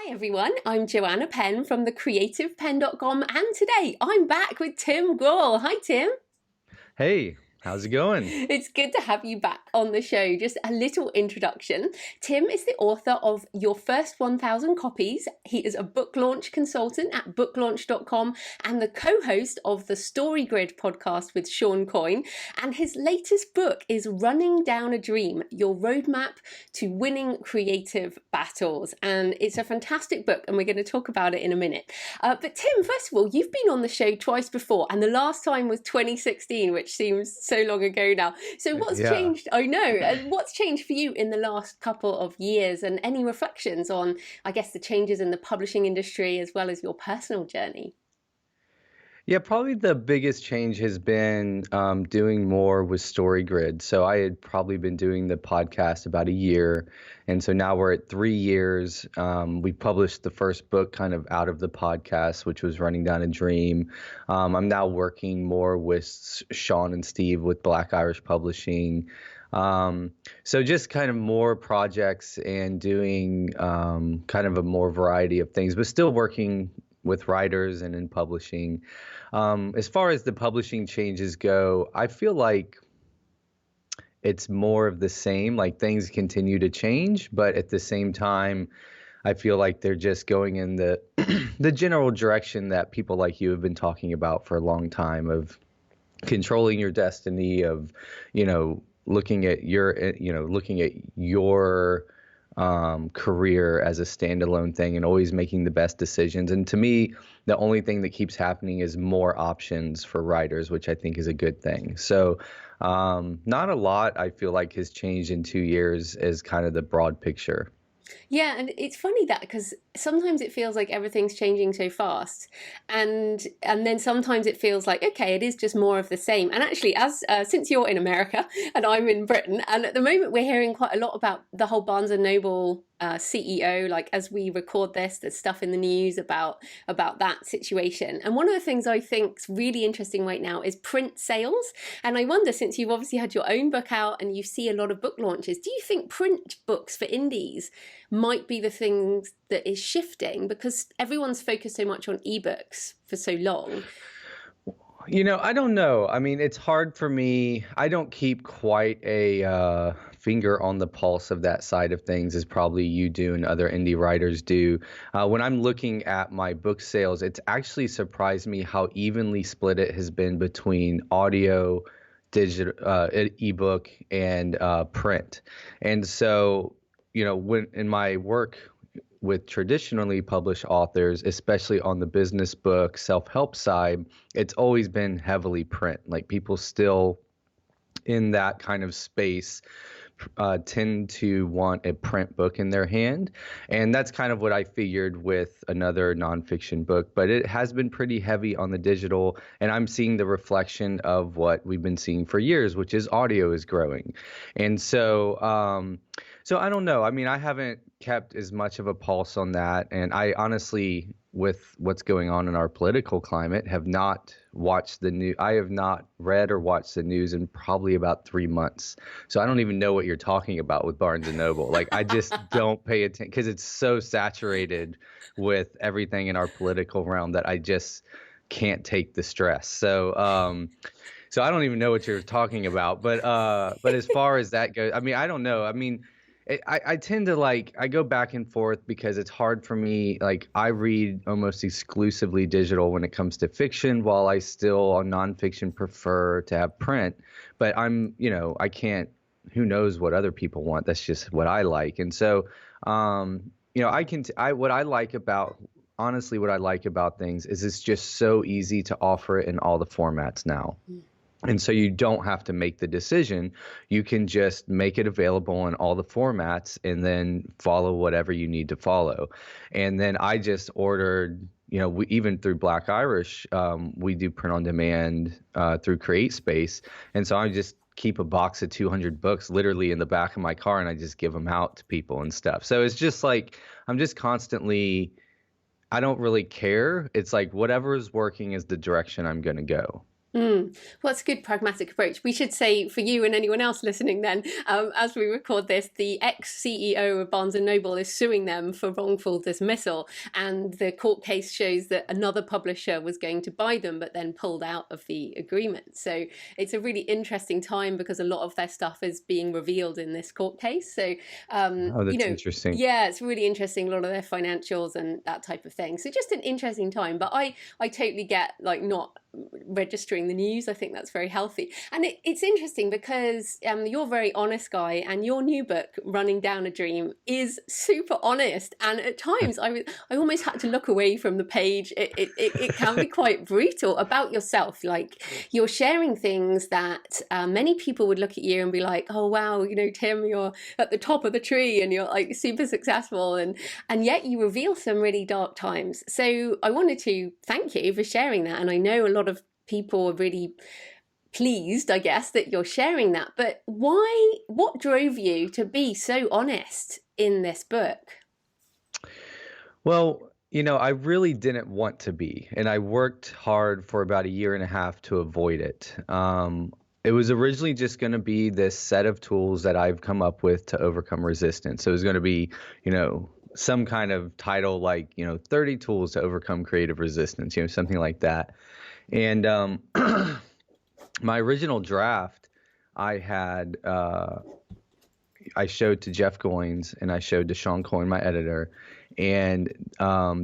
Hi everyone, I'm Joanna Penn from thecreativepenn.com, and today I'm back with Tim Grahl. Hi Tim. Hey, how's it going? It's good to have you back on the show. Just a little introduction. Tim is the author of Your First 1000 Copies. He is a book launch consultant at booklaunch.com and the co-host of the Story Grid podcast with Shawn Coyne. And his latest book is Running Down a Dream, Your Roadmap to Winning Creative Battles. And it's a fantastic book, and we're going to talk about it in a minute. But Tim, first of all, you've been on the show twice before, and the last time was 2016, which seems so long ago now. So what's Yeah. changed? I know. And what's changed for you in the last couple of years, and any reflections on, I guess, the changes in the publishing industry as well as your personal journey? Yeah, probably the biggest change has been doing more with Story Grid. So I had probably been doing the podcast about a year. And so now we're at 3 years. We published the first book kind of out of the podcast, which was Running Down a Dream. I'm now working more with Shawn and Steve with Black Irish Publishing. So just kind of more projects and doing kind of a more variety of things, but still working with writers and in publishing. As far as the publishing changes go, I feel like it's more of the same, like things continue to change, but at the same time, I feel like they're just going in the the general direction that people like you have been talking about for a long time of controlling your destiny, of, looking at your career as a standalone thing and always making the best decisions. And to me, the only thing that keeps happening is more options for writers, which I think is a good thing. So not a lot, I feel like, has changed in 2 years as kind of the broad picture. Yeah, and it's funny that because sometimes it feels like everything's changing so fast, and then sometimes it feels like okay, it is just more of the same. And actually, as since you're in America and I'm in Britain, and at the moment we're hearing quite a lot about the whole Barnes and Noble CEO. Like as we record this, there's stuff in the news about that situation. And one of the things I think's really interesting right now is print sales. And I wonder, since you've obviously had your own book out and you see a lot of book launches, do you think print books for indies might be the things that is shifting because everyone's focused so much on ebooks for so long? I don't know. I mean, it's hard for me. I don't keep quite a finger on the pulse of that side of things as probably you do and other indie writers do. When I'm looking at my book sales, it's actually surprised me how evenly split it has been between audio, digital, ebook, and print. And so, when in my work with traditionally published authors, especially on the business book, self-help side, it's always been heavily print. Like people still in that kind of space tend to want a print book in their hand. And that's kind of what I figured with another nonfiction book, but it has been pretty heavy on the digital. And I'm seeing the reflection of what we've been seeing for years, which is audio is growing. And so I don't know. I mean, I haven't kept as much of a pulse on that. And I honestly, with what's going on in our political climate, have not watched the news. I have not read or watched the news in probably about 3 months. So I don't even know what you're talking about with Barnes and Noble. Like I just don't pay attention because it's so saturated with everything in our political realm that I just can't take the stress. So I don't even know what you're talking about. But as far as that goes, I mean, I don't know. I mean, I tend to I go back and forth because it's hard for me. Like I read almost exclusively digital when it comes to fiction, while I still on nonfiction prefer to have print. But I can't, who knows what other people want. That's just what I like. And so, what I like about, honestly, what I like about things is it's just so easy to offer it in all the formats now. And so you don't have to make the decision. You can just make it available in all the formats and then follow whatever you need to follow. And then I just ordered, even through Black Irish, we do print on demand through CreateSpace. And so I just keep a box of 200 books literally in the back of my car and I just give them out to people and stuff. So it's just like I'm just I don't really care. It's like whatever is working is the direction I'm going to go. Mm. Well, it's a good pragmatic approach. We should say for you and anyone else listening, then, as we record this, the ex-CEO of Barnes and Noble is suing them for wrongful dismissal, and the court case shows that another publisher was going to buy them, but then pulled out of the agreement. So it's a really interesting time because a lot of their stuff is being revealed in this court case. So, Oh, you that's know. interesting. Yeah, it's really interesting, a lot of their financials and that type of thing. So just an interesting time. But I totally get like not registering the news. I think that's very healthy. And it's interesting because you're a very honest guy, and your new book, Running Down a Dream, is super honest. And at times I almost had to look away from the page. It can be quite brutal about yourself. Like, you're sharing things that many people would look at you and be like, oh, wow, you know, Tim, you're at the top of the tree and you're like super successful. And yet you reveal some really dark times. So I wanted to thank you for sharing that. And I know a lot of people are really pleased, I guess, that you're sharing that. But why, what drove you to be so honest in this book? Well, I really didn't want to be, and I worked hard for about a year and a half to avoid it. It was originally just going to be this set of tools that I've come up with to overcome resistance. So it was going to be, some kind of title like, 30 tools to overcome creative resistance, something like that. And my original draft, I had I showed to Jeff Goins and I showed to Shawn Coyne, my editor. And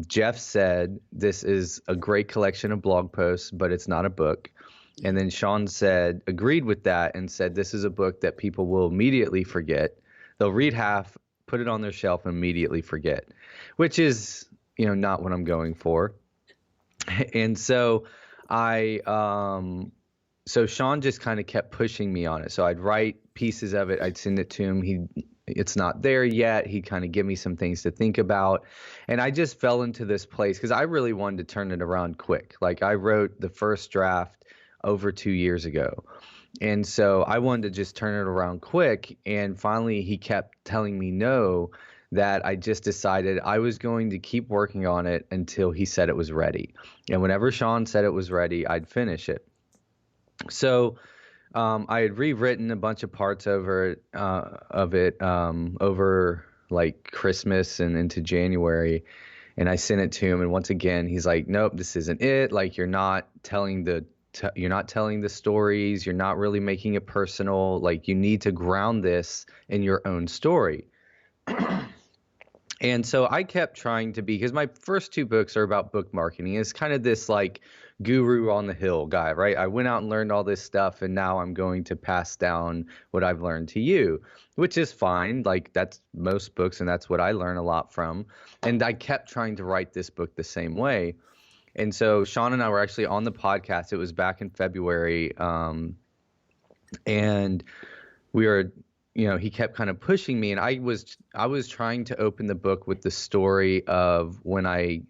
Jeff said, this is a great collection of blog posts, but it's not a book. And then Shawn agreed with that and said, this is a book that people will immediately forget. They'll read half, put it on their shelf, and immediately forget, which is, not what I'm going for. And so so Shawn just kind of kept pushing me on it. So I'd write pieces of it, I'd send it to him. It's not there yet. He'd kind of give me some things to think about. And I just fell into this place because I really wanted to turn it around quick. Like, I wrote the first draft over 2 years ago. And so I wanted to just turn it around quick. And finally, he kept telling me no, that I just decided I was going to keep working on it until he said it was ready. And whenever Shawn said it was ready, I'd finish it. So I had rewritten a bunch of parts of it over like Christmas and into January, and I sent it to him. And once again, he's like, "Nope, this isn't it. Like, you're not telling the stories. You're not really making it personal. Like, you need to ground this in your own story." And so I kept trying to be, because my first two books are about book marketing. It's kind of this like guru on the hill guy, right? I went out and learned all this stuff, and now I'm going to pass down what I've learned to you, which is fine. Like, that's most books, and that's what I learn a lot from. And I kept trying to write this book the same way. And so Shawn and I were actually on the podcast. It was back in February. And we were, he kept kind of pushing me, and I was trying to open the book with the story of when I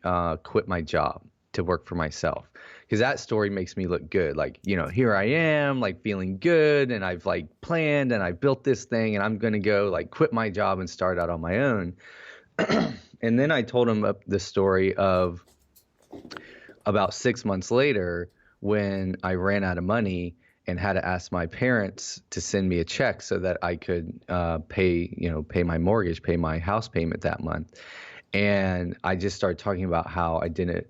quit my job to work for myself, because that story makes me look good. Like, here I am, like, feeling good, and I've like planned and I built this thing, and I'm going to go like quit my job and start out on my own. And then I told him the story of about 6 months later, when I ran out of money and had to ask my parents to send me a check so that I could pay my mortgage, pay my house payment that month. And I just started talking about how I didn't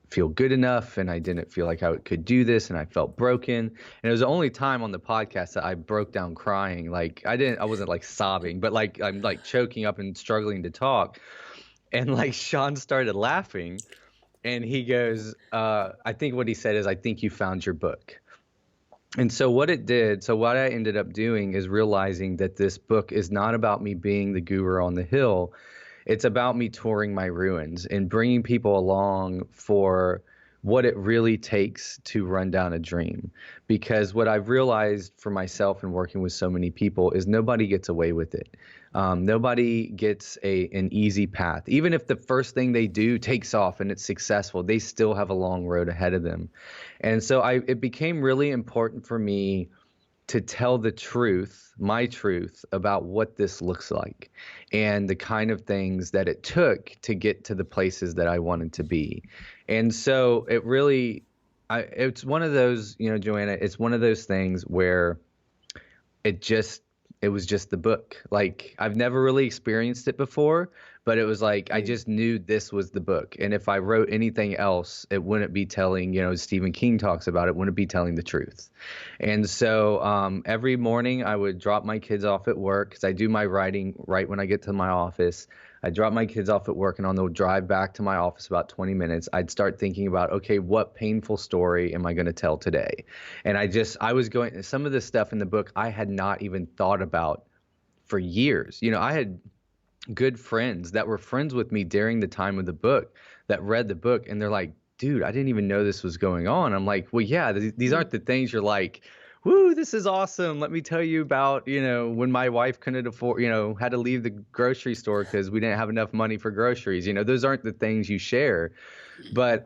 feel good enough, and I didn't feel like I could do this, and I felt broken. And it was the only time on the podcast that I broke down crying. Like, I wasn't like sobbing, but like I'm like choking up and struggling to talk. And like Shawn started laughing, and he goes, I think what he said is, "I think you found your book." And so what I ended up doing is realizing that this book is not about me being the guru on the hill. It's about me touring my ruins and bringing people along for what it really takes to run down a dream. Because what I've realized for myself and working with so many people is nobody gets away with it. Nobody gets an easy path. Even if the first thing they do takes off and it's successful, they still have a long road ahead of them. And so it became really important for me to tell the truth, my truth, about what this looks like and the kind of things that it took to get to the places that I wanted to be. And so it really it's one of those, Joanna, it's one of those things where it just it was just the book. Like I've never really experienced it before, but it was like I Mm. just knew this was the book. And if I wrote anything else, it wouldn't be telling, Stephen King talks about it, wouldn't be telling the truth. And so every morning I would drop my kids off at work because I do my writing right when I get to my office. I drop my kids off at work, and on the drive back to my office, about 20 minutes, I'd start thinking about, okay, what painful story am I going to tell today? And I was going, some of the stuff in the book I had not even thought about for years. I had good friends that were friends with me during the time of the book that read the book, and they're like, dude, I didn't even know this was going on. I'm like, well, yeah, these aren't the things you're like, woo, this is awesome. Let me tell you about, when my wife couldn't afford, had to leave the grocery store because we didn't have enough money for groceries. Those aren't the things you share. But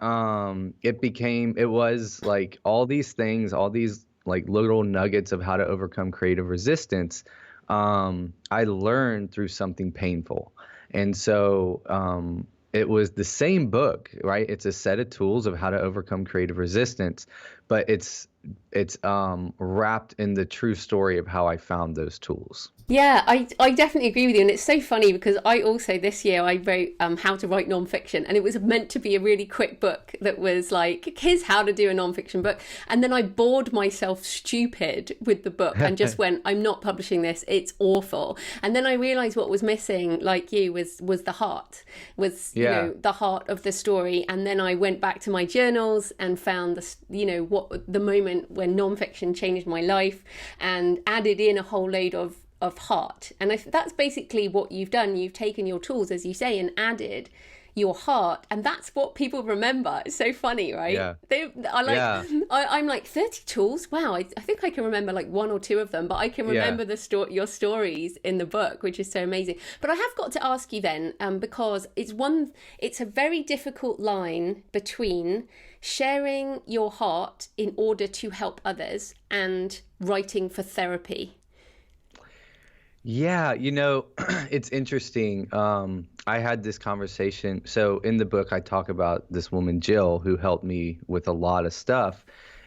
it was like all these things, all these like little nuggets of how to overcome creative resistance. I learned through something painful. And so it was the same book, right? It's a set of tools of how to overcome creative resistance, but it's wrapped in the true story of how I found those tools. Yeah, I definitely agree with you. And it's so funny because I also this year I wrote how to write nonfiction, and it was meant to be a really quick book that was like, here's how to do a nonfiction book. And then I bored myself stupid with the book and just went, I'm not publishing this. It's awful. And then I realized what was missing, like you, was the heart, was Yeah. the heart of the story. And then I went back to my journals and found what the moment when nonfiction changed my life, and added in a whole load of heart. And that's basically what you've done. You've taken your tools, as you say, and added your heart, and that's what people remember. It's so funny, right? Yeah. They are like, Yeah. I'm like 30 tools. Wow, I think I can remember like one or two of them, but I can Yeah. remember your stories in the book, which is so amazing. But I have got to ask you then, because it's a very difficult line between sharing your heart in order to help others and writing for therapy. Yeah, it's interesting. I had this conversation. So in the book, I talk about this woman, Jill, who helped me with a lot of stuff.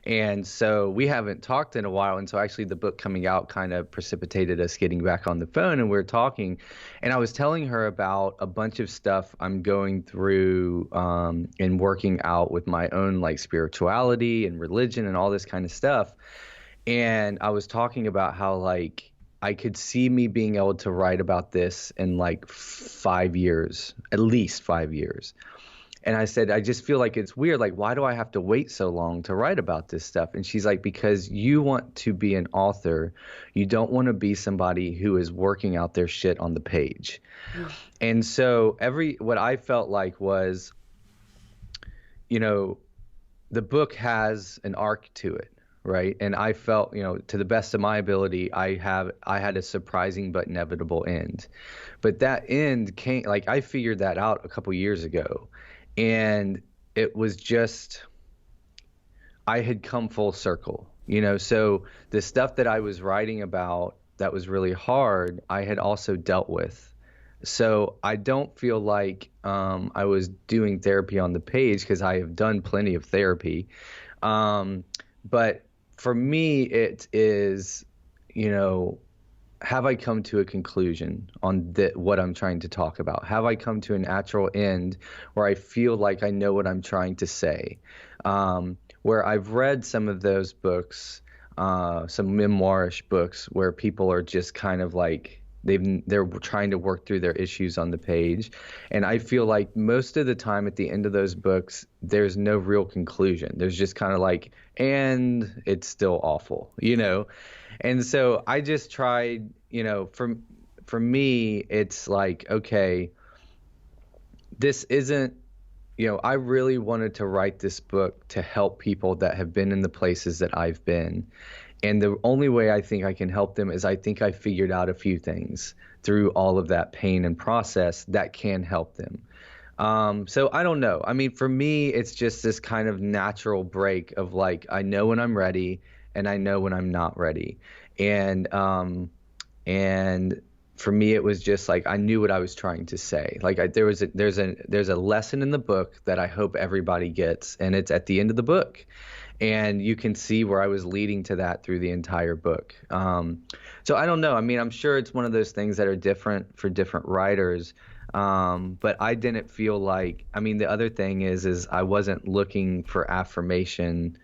And so we haven't talked in a while. And so actually the book coming out kind of precipitated us getting back on the phone, and we are talking. And I was telling her about a bunch of stuff I'm going through and working out with my own like spirituality and religion and all this kind of stuff. And I was talking about how like I could see me being able to write about this in like 5 years, at least 5 years. And I said, I just feel like it's weird. Like, why do I have to wait so long to write about this stuff? And she's like, because you want to be an author. You don't want to be somebody who is working out their shit on the page. And so what I felt like was, you know, the book has an arc to it, right? And I felt, to the best of my ability, I had a surprising but inevitable end. But that end came, like I figured that out a couple years ago, and it was just I had come full circle, So the stuff that I was writing about that was really hard, I had also dealt with. So I don't feel like I was doing therapy on the page because I have done plenty of therapy. But for me, it is, have I come to a conclusion on what I'm trying to talk about? Have I come to a natural end where I feel like I know what I'm trying to say? Where I've read some of those books, some memoirish books where people are just kind of like, they're trying to work through their issues on the page. And I feel like most of the time at the end of those books, there's no real conclusion. There's just kind of like, and it's still awful. And so I just tried, for me, it's like, okay, this isn't, I really wanted to write this book to help people that have been in the places that I've been. And the only way I think I can help them is I think I figured out a few things through all of that pain and process that can help them. So I don't know. I mean, for me, it's just this kind of natural break of like, I know when I'm ready and I know when I'm not ready. And for me, it was just like I knew what I was trying to say. Like there's a lesson in the book that I hope everybody gets, and it's at the end of the book. And you can see where I was leading to that through the entire book. So I don't know. I mean, I'm sure it's one of those things that are different for different writers. But I didn't feel like, I mean, the other thing is I wasn't looking for affirmation.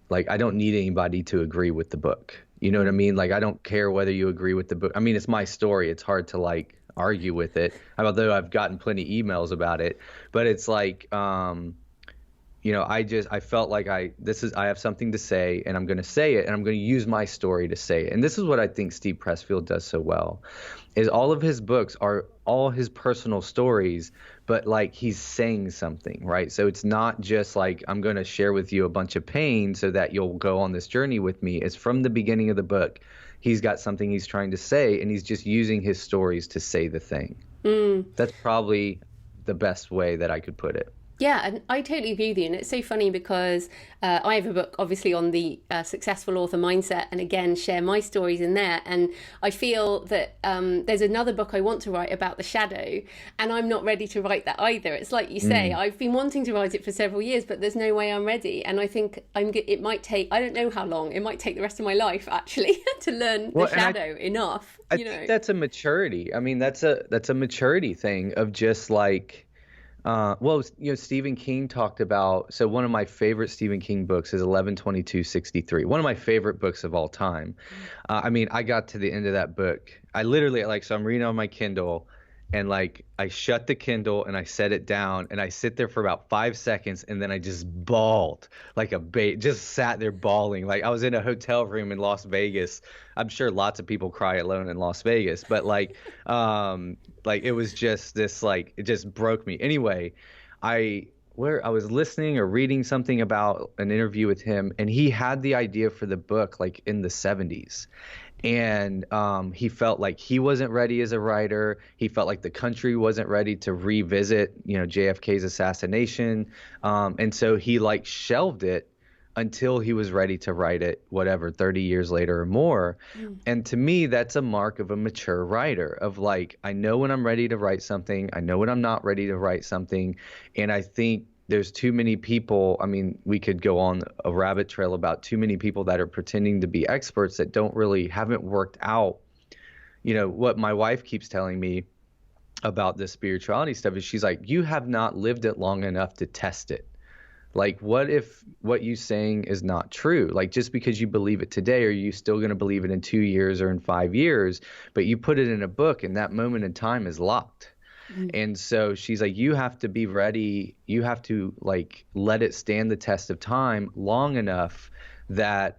Like, I don't need anybody to agree with the book. You know what I Mm. mean? Like, I don't care whether you agree with the book. I mean, it's my story. It's hard to like argue with it, although I've gotten plenty emails about it. But it's like, I felt like I have something to say and I'm going to say it and I'm going to use my story to say it. And this is what I think Steve Pressfield does so well, is all of his books are all his personal stories, but like he's saying something, right? So it's not just like I'm going to share with you a bunch of pain so that you'll go on this journey with me. It's from the beginning of the book. He's got something he's trying to say and he's just using his stories to say the thing. Mm. That's probably the best way that I could put it. Yeah, and I totally agree with you. And it's so funny because I have a book, obviously, on the successful author mindset, and again, share my stories in there. And I feel that there's another book I want to write about the shadow, and I'm not ready to write that either. It's like you say, Mm. I've been wanting to write it for several years, but there's no way I'm ready. And I think it might take, I don't know how long, it might take the rest of my life actually to learn the Well, and shadow enough, I you think know. that's a maturity. I mean, that's a maturity thing of just like, Stephen King talked about. So one of my favorite Stephen King books is 11/22/63. One of my favorite books of all time. I mean, I got to the end of that book. I literally like, so I'm reading on my Kindle, and like I shut the Kindle and I set it down and I sit there for about 5 seconds and then I just bawled like a baby, just sat there bawling. Like I was in a hotel room in Las Vegas. I'm sure lots of people cry alone in Las Vegas, but like it was just this, like it just broke me. Anyway, I was listening or reading something about an interview with him, and he had the idea for the book like in the 70s. And he felt like he wasn't ready as a writer. He felt like the country wasn't ready to revisit, JFK's assassination. And so he like shelved it until he was ready to write it, whatever, 30 years later or more. Mm. And to me, that's a mark of a mature writer, of like, I know when I'm ready to write something. I know when I'm not ready to write something. And I think there's too many people. I mean, we could go on a rabbit trail about too many people that are pretending to be experts that haven't worked out. What my wife keeps telling me about this spirituality stuff is, she's like, you have not lived it long enough to test it. Like, what if what you saying is not true? Like, just because you believe it today, are you still going to believe it in 2 years or in 5 years? But you put it in a book and that moment in time is locked. Mm. And so she's like, you have to be ready. You have to like let it stand the test of time long enough that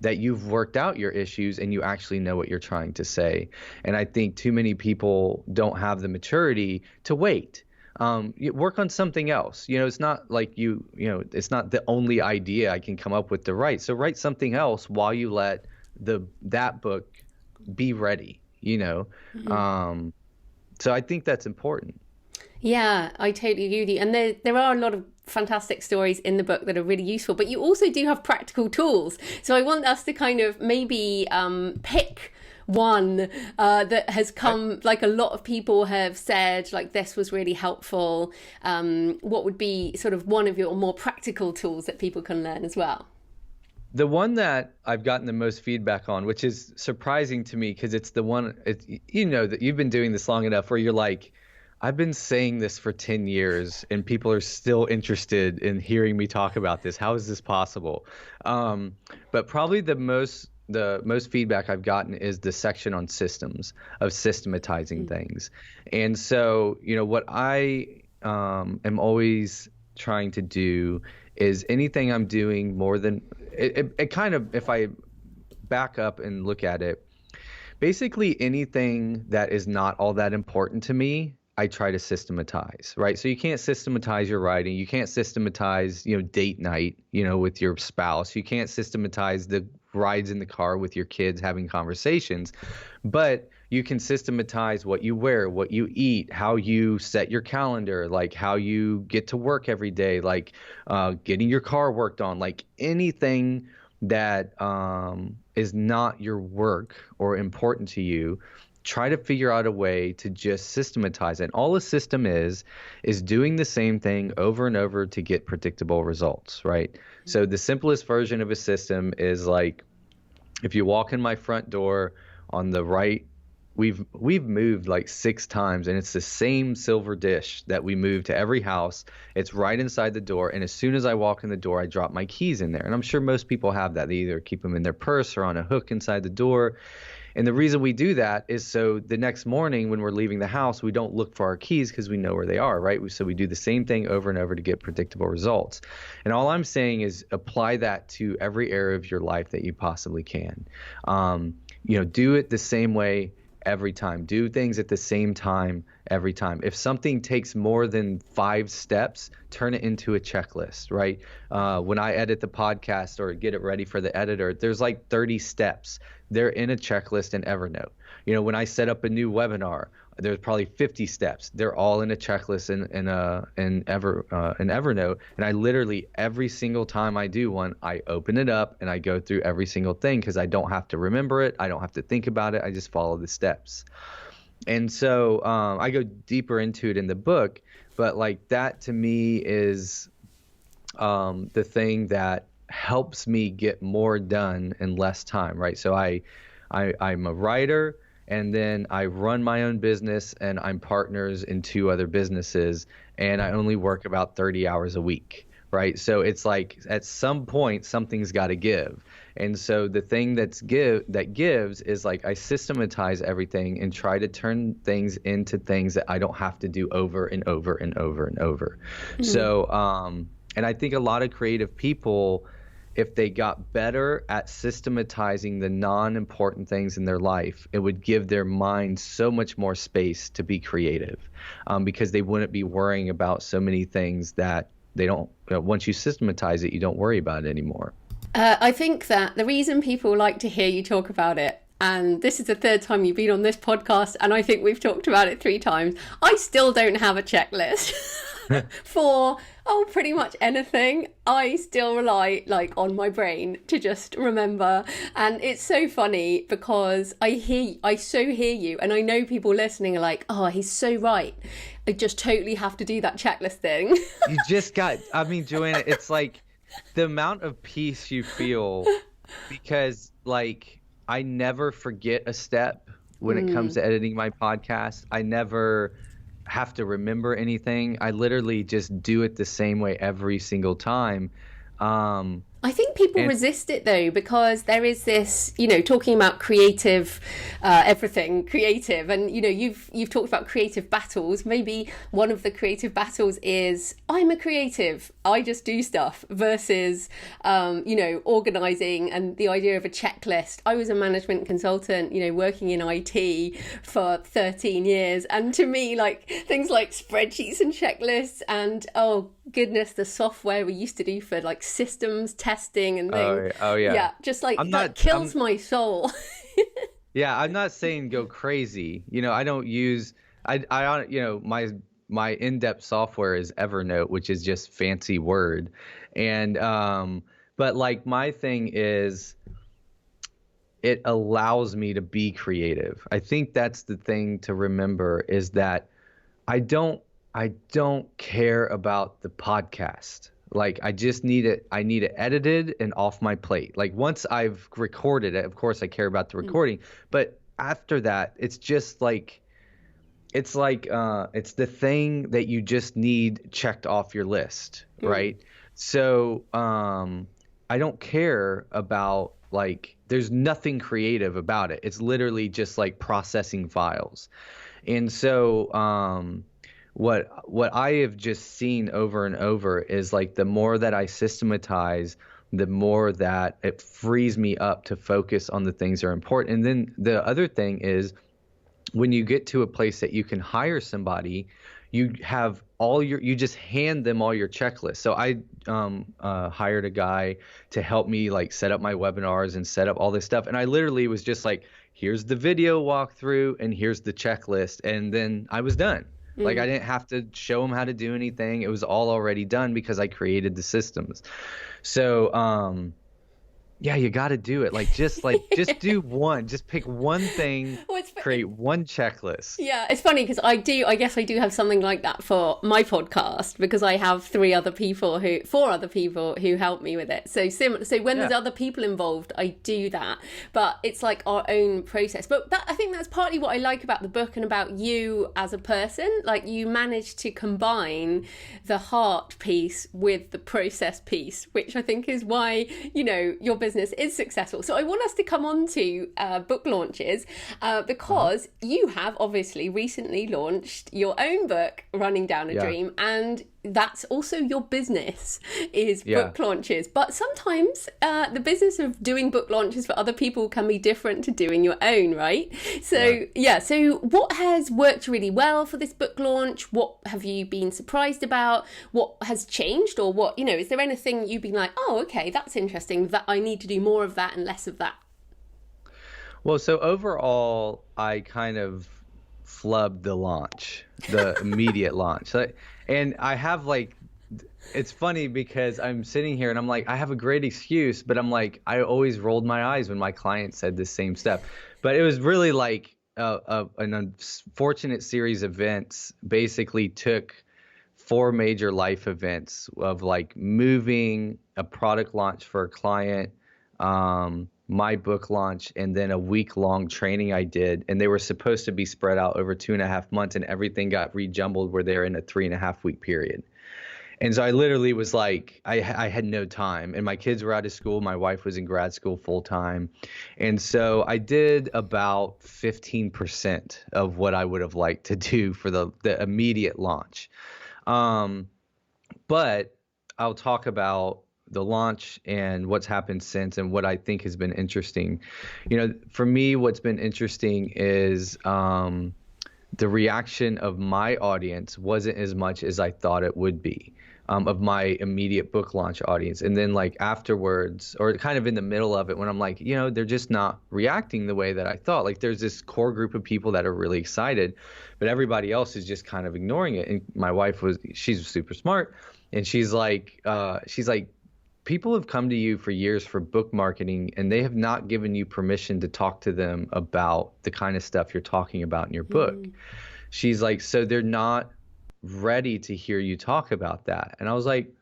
that you've worked out your issues and you actually know what you're trying to say. And I think too many people don't have the maturity to wait. You work on something else. It's not like it's not the only idea I can come up with to write. So write something else while you let that book be ready, you know? Mhm. Um, so I think that's important. Yeah, I totally agree with you. And there are a lot of fantastic stories in the book that are really useful, but you also do have practical tools. So I want us to kind of maybe pick one that has come, like a lot of people have said, like this was really helpful. What would be sort of one of your more practical tools that people can learn as well? The one that I've gotten the most feedback on, which is surprising to me because it's the one, that you've been doing this long enough where you're like, I've been saying this for 10 years and people are still interested in hearing me talk about this. How is this possible? But probably the most feedback I've gotten is the section on systems, of systematizing Mm. things. And so, what I am always trying to do is anything I'm doing more than it kind of, if I back up and look at it, basically anything that is not all that important to me, I try to systematize, right? So you can't systematize your writing. You can't systematize, date night, with your spouse. You can't systematize the rides in the car with your kids having conversations, but you can systematize what you wear, what you eat, how you set your calendar, like how you get to work every day, like getting your car worked on, like anything that is not your work or important to you, try to figure out a way to just systematize it. And all a system is doing the same thing over and over to get predictable results, right? So the simplest version of a system is like, if you walk in my front door on the right, we've moved like 6 times, and it's the same silver dish that we move to every house. It's right inside the door, and as soon as I walk in the door, I drop my keys in there. And I'm sure most people have that. They either keep them in their purse or on a hook inside the door. And the reason we do that is so the next morning when we're leaving the house, we don't look for our keys because we know where they are, right? So we do the same thing over and over to get predictable results. And all I'm saying is apply that to every area of your life that you possibly can. Do it the same way every time. Do things at the same time every time. If something takes more than 5 steps, turn it into a checklist, right? When I edit the podcast or get it ready for the editor, there's like 30 steps. They're in a checklist in Evernote. When I set up a new webinar, there's probably 50 steps. They're all in a checklist in Evernote. And I literally, every single time I do one, I open it up and I go through every single thing because I don't have to remember it. I don't have to think about it. I just follow the steps. And so I go deeper into it in the book, but like that to me is the thing that helps me get more done in less time, right? So I'm a writer, and then I run my own business, and I'm partners in 2 other businesses, and I only work about 30 hours a week, right? So it's like at some point something's got to give. And so the thing that gives is like I systematize everything and try to turn things into things that I don't have to do over and over and over and over. Mm-hmm. So and I think a lot of creative people, if they got better at systematizing the non-important things in their life, it would give their mind so much more space to be creative, because they wouldn't be worrying about so many things that they don't, once you systematize it, you don't worry about it anymore. I think that the reason people like to hear you talk about it, and this is the 3rd time you've been on this podcast, and I think we've talked about it 3 times, I still don't have a checklist for pretty much anything. I still rely on my brain to just remember. And it's so funny because I so hear you, and I know people listening are like, oh, he's so right. I just totally have to do that checklist thing. You just Joanna, it's like the amount of peace you feel, because like I never forget a step when it comes to editing my podcast. I never have to remember anything. I literally just do it the same way every single time. I think people resist it though, because there is this, talking about creative, everything creative, and you've talked about creative battles. Maybe one of the creative battles is I'm a creative, I just do stuff, versus organizing and the idea of a checklist. I was a management consultant, working in IT for 13 years, and to me, like things like spreadsheets and checklists and oh goodness, the software we used to do for like systems testing and things. Oh yeah. Yeah, just like that kills my soul. Yeah, I'm not saying go crazy. I don't use my in-depth software is Evernote, which is just fancy Word. And but like my thing is it allows me to be creative. I think that's the thing to remember, is that I don't care about the podcast. Like I just need it. I need it edited and off my plate. Like once I've recorded it, of course I care about the recording, but after that, it's just like, it's the thing that you just need checked off your list. Right. So, I don't care about there's nothing creative about it. It's literally just like processing files. And so, what I have just seen over and over is like the more that I systematize, the more that it frees me up to focus on the things that are important. And then the other thing is, when you get to a place that you can hire somebody, you have you just hand them all your checklists. So I hired a guy to help me set up my webinars and set up all this stuff. And I literally was just like, here's the video walkthrough and here's the checklist. And then I was done. I didn't have to show him how to do anything. It was all already done because I created the systems. So, Yeah, you got to do it. Just do one. Just pick one thing, Well, create one checklist. yeah, it's funny because I guess I do have something like that for my podcast because I have four other people who help me with it. So when there's Yeah. other people involved, I do that, but it's like our own process. But I think that's partly what I like about the book and about you as a person. Like you manage to combine the heart piece with the process piece, which I think is why, your business is successful. So I want us to come on to book launches because you have obviously recently launched your own book, Running Down a Yeah. Dream, and that's also your business is Yeah. book launches. But sometimes the business of doing book launches for other people can be different to doing your own, right? So so what has worked really well for this book launch? What have you been surprised about? What has changed, or what, is there anything you've been like, oh, okay, that's interesting, that I need to do more of that and less of that? Well, so overall, I kind of flubbed the launch, the immediate launch. And I have it's funny because I'm sitting here and I'm like, I have a great excuse, but I'm like, I always rolled my eyes when my client said the same stuff. But it was really like an unfortunate series of events basically took four major life events of like moving, a product launch for a client, my book launch, and then a week-long training I did. And they were supposed to be spread out over 2.5 months, and everything got rejumbled where they're in a 3.5 week period. And so I literally was like, I had no time, and my kids were out of school. My wife was in grad school full time. And so I did about 15% of what I would have liked to do for the immediate launch. But I'll talk about the launch and what's happened since and what I think has been interesting. For me, what's been interesting is the reaction of my audience wasn't as much as I thought it would be, of my immediate book launch audience. And then like afterwards, or kind of in the middle of it, when I'm like, they're just not reacting the way that I thought. Like there's this core group of people that are really excited, but everybody else is just kind of ignoring it. And my wife she's super smart. And she's like, people have come to you for years for book marketing, and they have not given you permission to talk to them about the kind of stuff you're talking about in your book. She's like, so they're not ready to hear you talk about that. And I was like,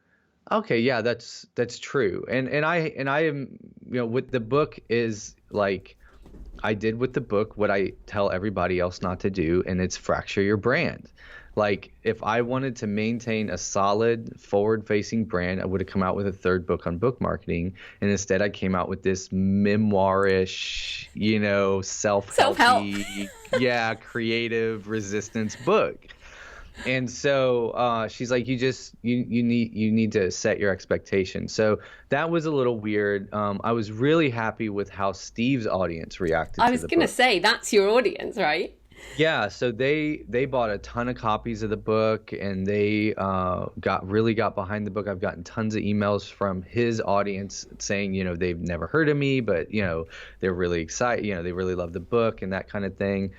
okay, yeah, that's true. And I am, with the book is like, I did with the book what I tell everybody else not to do, and it's fracture your brand. Like if I wanted to maintain a solid forward-facing brand, I would have come out with a third book on book marketing. And instead I came out with this memoirish, self-helpy, creative resistance book. And so she's like, you need to set your expectations. So that was a little weird. I was really happy with how Steve's audience reacted. I was going to say, that's your audience, right? Yeah, so they bought a ton of copies of the book, and they got behind the book. I've gotten tons of emails from his audience saying, they've never heard of me, but they're really excited. They really love the book and that kind of thing.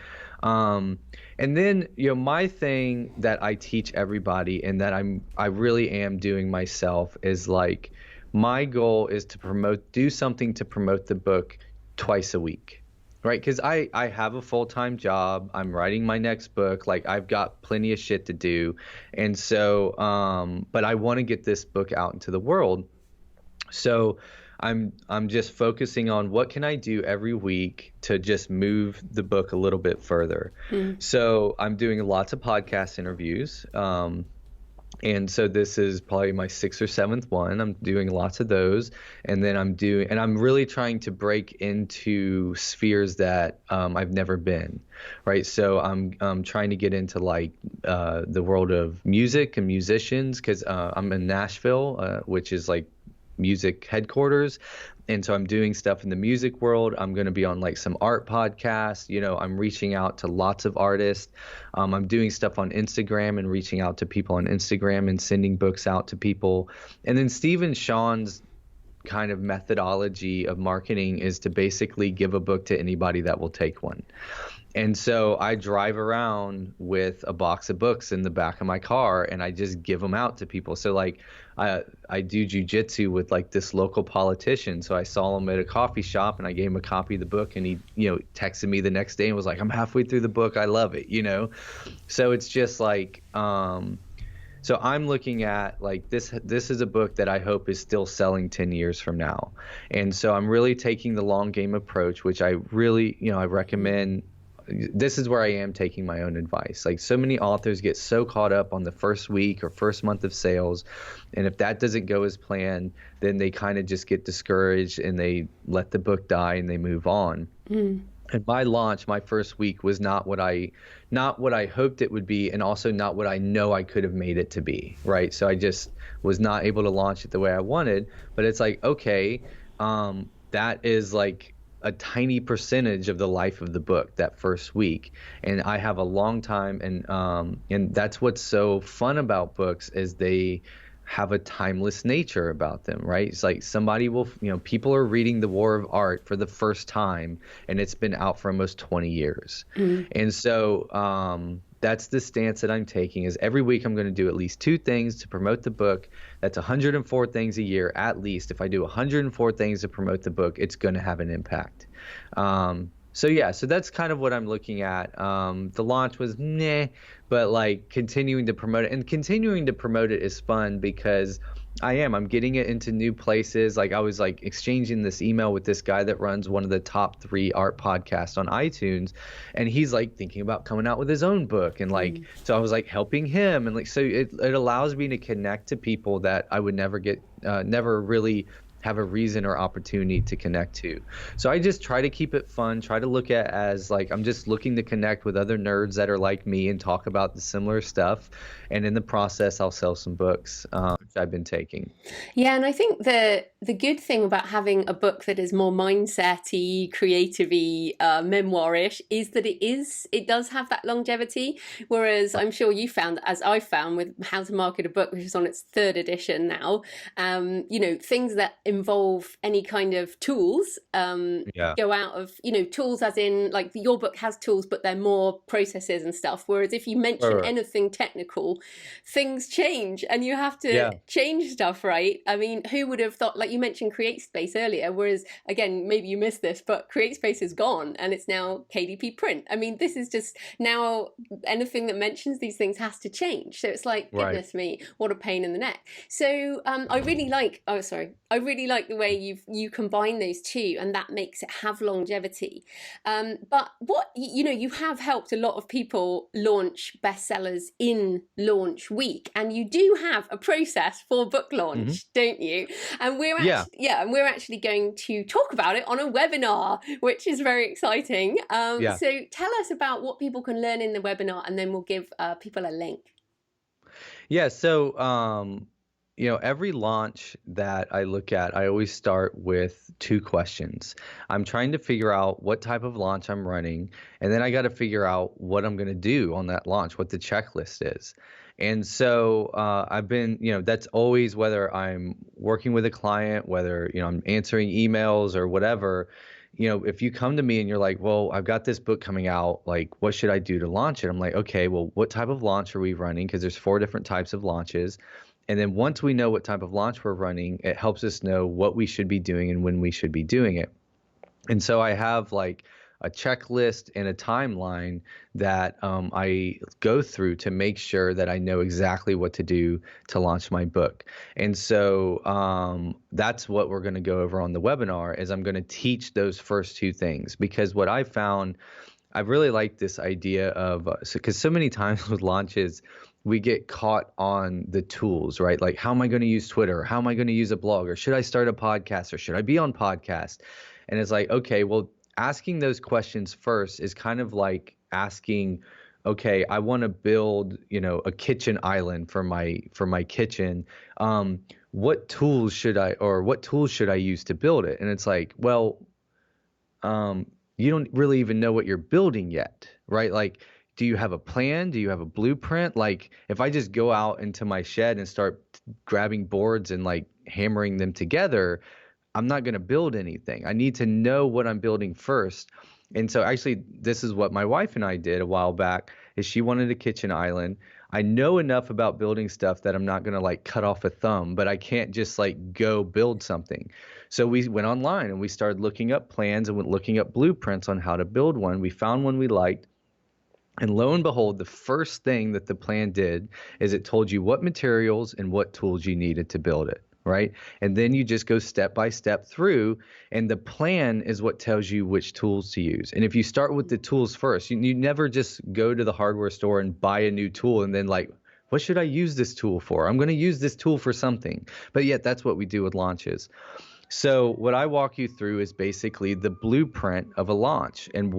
And then my thing that I teach everybody, and that I really am doing myself, is like my goal is to do something to promote the book twice a week. Right, because I have a full-time job. I'm writing my next book. Like I've got plenty of shit to do, and so but I want to get this book out into the world. So I'm just focusing on what can I do every week to just move the book a little bit further. So I'm doing lots of podcast interviews. And so this is probably my 6th or 7th one. I'm doing lots of those. And then I'm really trying to break into spheres that I've never been, right? So I'm trying to get into like the world of music and musicians, because I'm in Nashville, which is like music headquarters. And so I'm doing stuff in the music world. I'm going to be on like some art podcasts. I'm reaching out to lots of artists. I'm doing stuff on Instagram and reaching out to people on Instagram and sending books out to people. And then Steve and Shawn's kind of methodology of marketing is to basically give a book to anybody that will take one. And so I drive around with a box of books in the back of my car and I just give them out to people. So like I do jujitsu with like this local politician. So I saw him at a coffee shop and I gave him a copy of the book and he, texted me the next day and was like, I'm halfway through the book. I love it. So it's just like so I'm looking at like this is a book that I hope is still selling 10 years from now. And so I'm really taking the long game approach, which I really, I recommend. This is where I am taking my own advice. Like so many authors get so caught up on the first week or first month of sales, and if that doesn't go as planned, then they kind of just get discouraged and they let the book die and they move on. And my launch, my first week was not what I hoped it would be, and also not what I know I could have made it to be, right? So I just was not able to launch it the way I wanted. But it's like, okay, that is like a tiny percentage of the life of the book that first week, and I have a long time, and that's what's so fun about books is they have a timeless nature about them, right? It's like somebody will, people are reading The War of Art for the first time and it's been out for almost 20 years. And so that's the stance that I'm taking is every week I'm going to do at least two things to promote the book. That's 104 things a year at least. If I do 104 things to promote the book, it's going to have an impact. So yeah, so that's kind of what I'm looking at. The launch was meh, but like continuing to promote it and continuing to promote it is fun because I'm getting it into new places. Like I was like exchanging this email with this guy that runs one of the top 3 art podcasts on iTunes, and he's like thinking about coming out with his own book, and like so I was like helping him, and like so it allows me to connect to people that I would never really have a reason or opportunity to connect to. So I just try to keep it fun, try to look at as like I'm just looking to connect with other nerds that are like me and talk about the similar stuff. And in the process, I'll sell some books, which I've been taking. Yeah, and I think the good thing about having a book that is more mindset-y, creative-y, memoirish is that it does have that longevity. Whereas I'm sure you found, as I found with How to Market a Book, which is on its 3rd edition now, things that involve any kind of tools Yeah. go out of, tools as in like your book has tools, but they're more processes and stuff. Whereas if you Right, mention right. anything technical, things change and you have to Yeah. change stuff, right? I mean, who would have thought, like you mentioned CreateSpace earlier, whereas again, maybe you missed this, but CreateSpace is gone and it's now KDP Print. I mean, this is just now anything that mentions these things has to change. So it's like, Right. goodness me, what a pain in the neck. So I really like the way you combine those two, and that makes it have longevity. But you have helped a lot of people launch bestsellers in launch week, and you do have a process for book Hmm. launch, don't you? And Yeah. we're actually going to talk about it on a webinar, which is very exciting. Yeah. So tell us about what people can learn in the webinar, and then we'll give people a link. Yeah, so every launch that I look at, I always start with 2 questions. I'm trying to figure out what type of launch I'm running, and then I got to figure out what I'm going to do on that launch, what the checklist is. And so I've been, that's always whether I'm working with a client, whether, I'm answering emails or whatever. If you come to me and you're like, well, I've got this book coming out, like, what should I do to launch it? I'm like, okay, well, what type of launch are we running? Because there's 4 different types of launches. And then once we know what type of launch we're running, it helps us know what we should be doing and when we should be doing it. And so I have like a checklist and a timeline that I go through to make sure that I know exactly what to do to launch my book. And so that's what we're going to go over on the webinar is I'm going to teach those first 2 things because what I found I really like this idea of because so many times with launches we get caught on the tools, right? Like how am I going to use Twitter? How am I going to use a blog? Or should I start a podcast? Or should I be on podcast? And it's like, okay, well, asking those questions first is kind of like asking, okay, I want to build, a kitchen island for my kitchen. What tools should I use to build it? And it's like, well, you don't really even know what you're building yet, right? Like, do you have a plan? Do you have a blueprint? Like, if I just go out into my shed and start grabbing boards and like hammering them together, I'm not going to build anything. I need to know what I'm building first. And so actually, this is what my wife and I did a while back, is she wanted a kitchen island. I know enough about building stuff that I'm not going to like cut off a thumb, but I can't just like go build something. So we went online and we started looking up plans and went looking up blueprints on how to build one. We found one we liked. And lo and behold, the first thing that the plan did is it told you what materials and what tools you needed to build it, right? And then you just go step by step through, and the plan is what tells you which tools to use. And if you start with the tools first, you never just go to the hardware store and buy a new tool and then like, what should I use this tool for? I'm going to use this tool for something. But yet that's what we do with launches. So what I walk you through is basically the blueprint of a launch and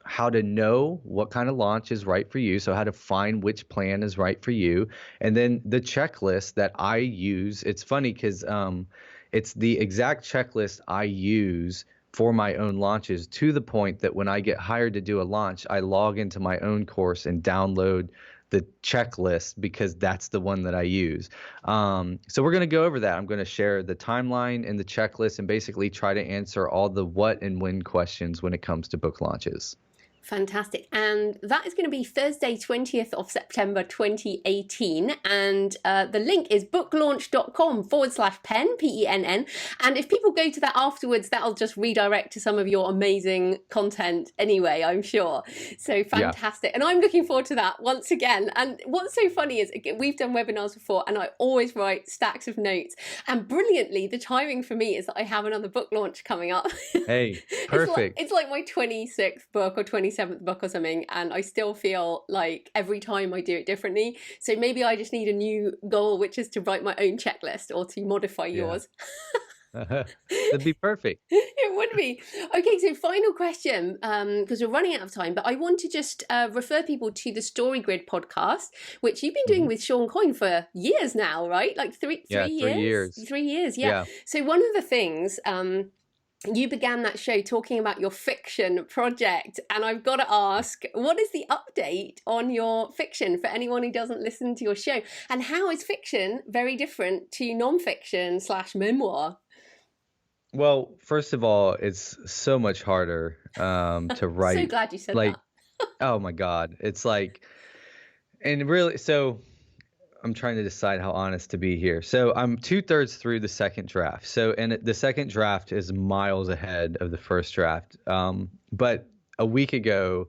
how to know what kind of launch is right for you. So how to find which plan is right for you. And then the checklist that I use, it's funny because it's the exact checklist I use for my own launches, to the point that when I get hired to do a launch, I log into my own course and download the checklist because that's the one that I use. So we're going to go over that. I'm going to share the timeline and the checklist and basically try to answer all the what and when questions when it comes to book launches. Fantastic. And that is going to be Thursday, 20th of September, 2018. And the link is booklaunch.com/Penn, Penn. And if people go to that afterwards, that'll just redirect to some of your amazing content anyway, I'm sure. So fantastic. Yeah. And I'm looking forward to that once again. And what's so funny is we've done webinars before and I always write stacks of notes. And brilliantly, the timing for me is that I have another book launch coming up. Hey, perfect. It's like my 26th book or 27th book or something, and I still feel like every time I do it differently. So maybe I just need a new goal, which is to write my own checklist or to modify yours. That'd be perfect. It would be. Okay, so final question, because we're running out of time, but I want to just refer people to the Story Grid podcast, which you've been doing with Shawn Coyne for years now, right? Like three years. 3 years, yeah. So one of the things you began that show talking about your fiction project, and I've got to ask, what is the update on your fiction for anyone who doesn't listen to your show? And how is fiction very different to nonfiction / memoir? Well, first of all, it's so much harder to write. So glad you said that. Oh my God. It's like, and really, so I'm trying to decide how honest to be here. So I'm 2/3 through the second draft. So, and the second draft is miles ahead of the first draft. But a week ago,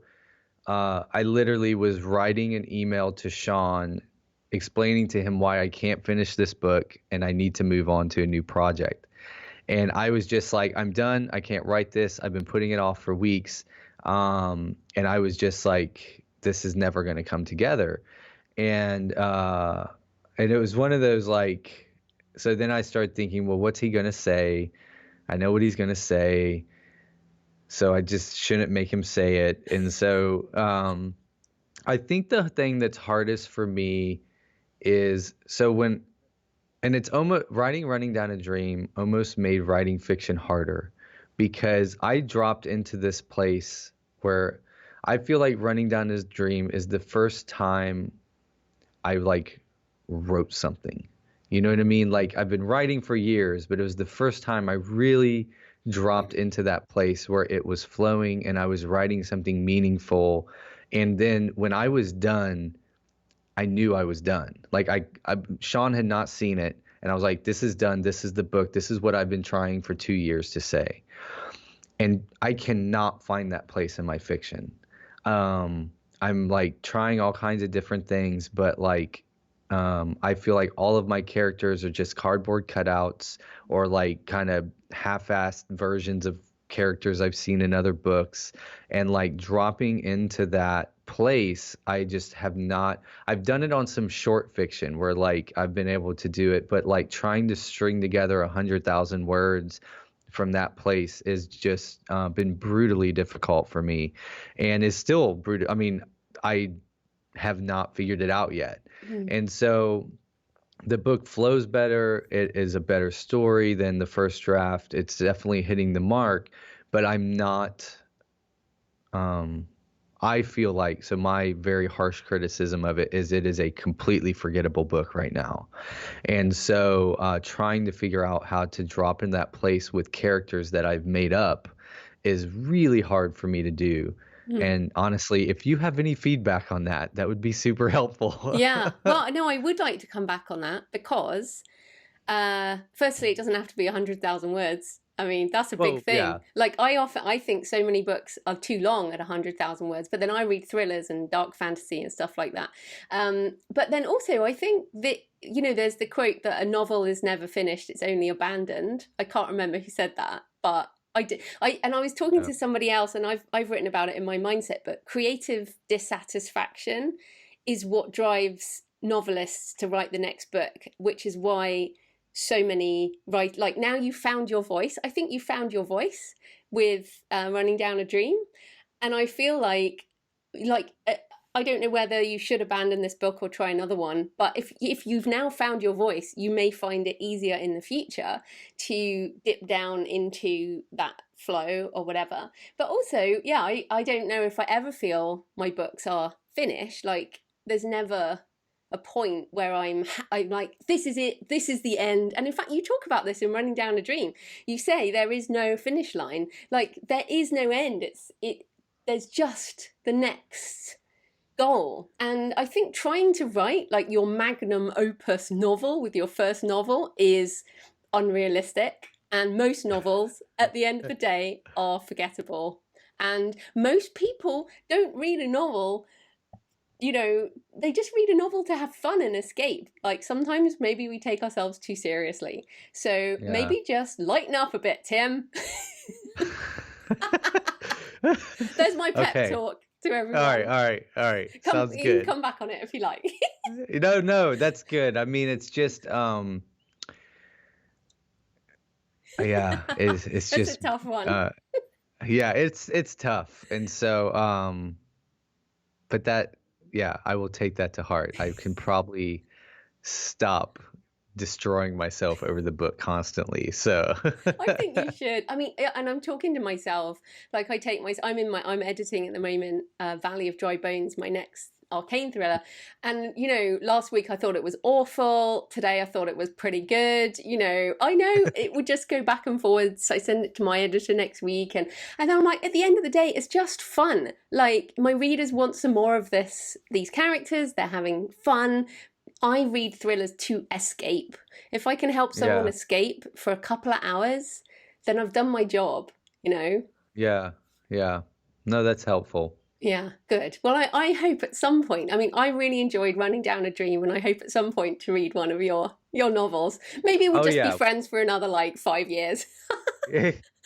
I literally was writing an email to Shawn explaining to him why I can't finish this book and I need to move on to a new project. And I was just like, I'm done. I can't write this. I've been putting it off for weeks. And I was just like, this is never going to come together. And it was one of those like, so then I started thinking, well, what's he going to say? I know what he's going to say. So I just shouldn't make him say it. And so I think the thing that's hardest for me is, and it's almost running down a dream almost made writing fiction harder, because I dropped into this place where I feel like running down this dream is the first time I like wrote something. You know what I mean? Like I've been writing for years, but it was the first time I really dropped into that place where it was flowing and I was writing something meaningful. And then when I was done, I knew I was done. Like Shawn had not seen it. And I was like, this is done. This is the book. This is what I've been trying for 2 years to say. And I cannot find that place in my fiction. I'm like trying all kinds of different things, but like I feel like all of my characters are just cardboard cutouts or like kind of half-assed versions of characters I've seen in other books. And like dropping into that place, I just have not. I've done it on some short fiction where like I've been able to do it, but like trying to string together 100,000 words from that place is just been brutally difficult for me, and is still brutal. I mean, I have not figured it out yet. And so the book flows better. It is a better story than the first draft. It's definitely hitting the mark, but I'm not, I feel like, so my very harsh criticism of it is a completely forgettable book right now. And so trying to figure out how to drop in that place with characters that I've made up is really hard for me to do. Mm. And honestly, if you have any feedback on that, that would be super helpful. Yeah. Well, no, I would like to come back on that because firstly, it doesn't have to be 100,000 words. I mean, that's a big Well, thing. yeah. Like, I think so many books are too long at 100,000 words, but then I read thrillers and dark fantasy and stuff like that. But then also, I think that, there's the quote that a novel is never finished, it's only abandoned. I can't remember who said that, but I did. I was talking Yeah. to somebody else, and I've written about it in my mindset, but creative dissatisfaction is what drives novelists to write the next book, which is why so many write, like, now you found your voice. I think you found your voice with Running Down a Dream, and I feel like I don't know whether you should abandon this book or try another one, but if you've now found your voice, you may find it easier in the future to dip down into that flow or whatever. But also, yeah, I don't know if I ever feel my books are finished. Like, there's never a point where I'm like, this is it, this is the end. And in fact, you talk about this in Running Down a Dream. You say there is no finish line. Like, there is no end. There's just the next goal. And I think trying to write like your magnum opus novel with your first novel is unrealistic. And most novels at the end of the day are forgettable. And most people don't read a novel, they just read a novel to have fun and escape. Like, sometimes maybe we take ourselves too seriously. So Yeah. maybe just lighten up a bit, Tim. There's my pep Okay. talk to All everyone. All right. Sounds You can good. come back on it if you like. No, that's good. I mean, it's just, yeah, it's It's a just, tough one. yeah, it's tough. And so, but that, yeah, I will take that to heart. I can probably stop destroying myself over the book constantly. So, I think you should. I mean, and I'm talking to myself. Like, I'm editing at the moment, Valley of Dry Bones, my next arcane thriller. And, last week I thought it was awful. Today I thought it was pretty good. I know it would just go back and forwards. I send it to my editor next week. And then I'm like, at the end of the day, it's just fun. Like, my readers want some more of these characters. They're having fun. I read thrillers to escape. If I can help someone yeah, escape for a couple of hours, then I've done my job, yeah, yeah. No, that's helpful. Yeah, good. Well, I hope at some point, I mean, I really enjoyed Running Down a Dream, and I hope at some point to read one of your novels. Maybe we'll Oh, just be yeah. friends for another, like, 5 years.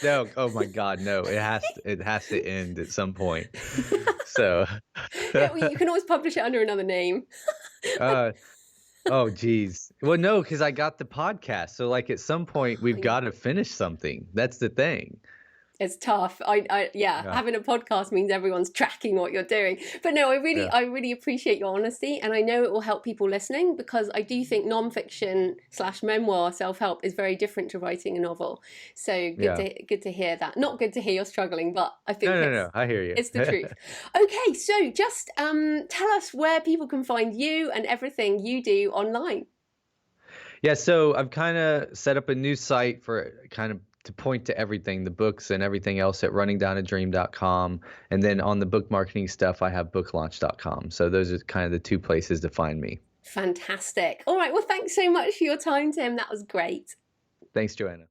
No, oh my God, no. It has to end at some point. So, Yeah, well, you can always publish it under another name. uh, oh geez. Well, no, because I got the podcast. So like at some point we've got to finish something. That's the thing. It's tough. Yeah, Yeah. having a podcast means everyone's tracking what you're doing. But no, Yeah. I really appreciate your honesty, and I know it will help people listening, because I do think nonfiction / memoir self-help is very different to writing a novel. So Yeah. good to hear that. Not good to hear you're struggling, but I think No. I hear you. it's the truth. Okay, so just tell us where people can find you and everything you do online. Yeah, so I've kind of set up a new site for kind of to point to everything, the books and everything else at runningdownadream.com. And then on the book marketing stuff, I have booklaunch.com. So those are kind of the two places to find me. Fantastic. All right, well, thanks so much for your time, Tim. That was great. Thanks, Joanna.